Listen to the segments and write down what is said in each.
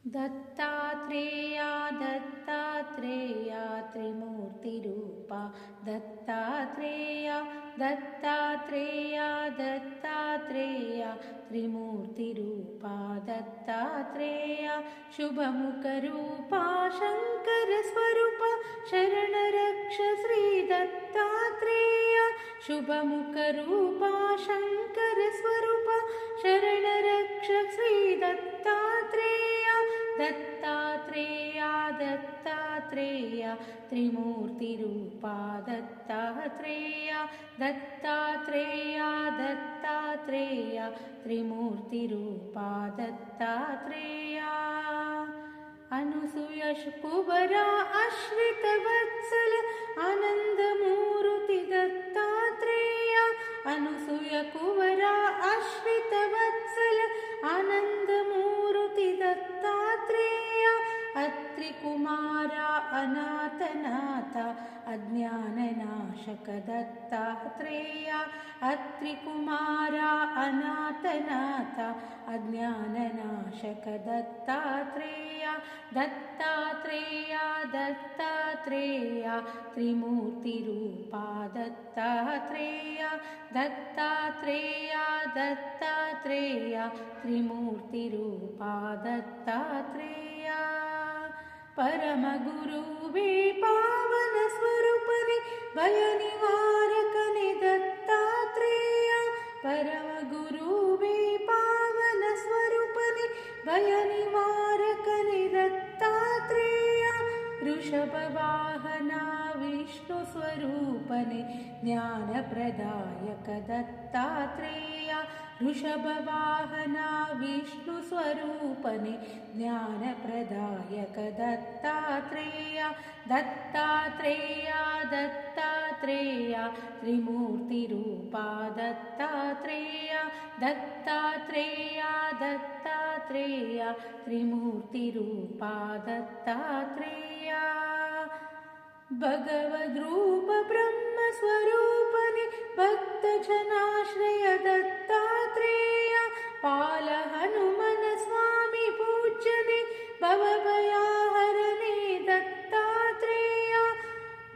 दत्तात्रेया दत्तात्रेया त्रिमूर्तिरूपा दत्तात्रेया दत्तात्रेया दत्तात्रेया त्रिमूर्तिरूपा दत्तात्रेया शुभमुखरूपा शङ्करस्वरूपा शरणरक्ष श्री दत्तात्रेया शुभमुखरूपा शङ्करस्वरूपा शरणरक्ष श्री दत्तात्रेया दत्तात्रेया दत्तात्रेया त्रिमूर्तिरूपा दत्तात्रेया दत्तात्रेया दत्तात्रेया त्रिमूर्तिरूपा दत्तात्रेया अनुसूयकुवरा आश्रितवत्सल आनन्दमूर्ति दत्तात्रेया अनुसूयकुवरा आश्रितवत्सल आनन्दमूर्ति दत्तात्रेया अत्रिकुमारा अनाथनाथ अज्ञाननाशक दत्तात्रेया अत्रिकुमारा अनाथनाथ अज्ञाननाशक दत्तात्रेया दत्तात्रेया दत्तात्रेया त्रिमूर्तिरूपा दत्तात्रेया दत्तात्रेया दत्तात्रेया त्रिमूर्तिरूपा दत्तात्रेया परमगुरुवे पावन स्वरूपने भयनिवारकने दत्तात्रेया परमगुरुवे पावन स्वरूपने भयनिवारकने दत्तात्रेया वृषभवाहना विष्णुस्वरूपने ज्ञानप्रदायक दत्तात्रेया वृषभवाहना विष्णुस्वरूपने ज्ञानप्रदायक दत्तात्रेया दत्तात्रेया दत्तात्रेया त्रिमूर्तिरूपा दत्तात्रेया दत्तात्रेया दत्तात्रेया त्रिमूर्तिरूपा दत्तात्रेया भगवद्रूप ब्रह्मस्वरूपने भक्तजनाश्रय दत्तात्रेया पाल हनुमन स्वामी पूज्यने भवभयाहरणे दत्तात्रेया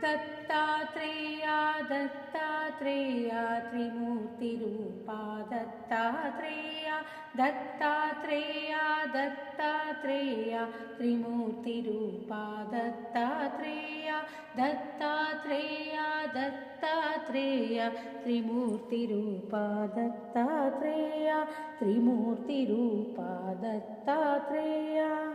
दत्तात्रेया दत्तात्रेया त्रिमूर्तिरूपा दत्तात्रेया दत्तात्रेया दत्तात्रेया त्रिमूर्तिरूपा दत्तात्रेया दत्तात्रेया दत्तात्रेया त्रिमूर्तिरूपा दत्तात्रेया त्रिमूर्तिरूपा दत्तात्रेया।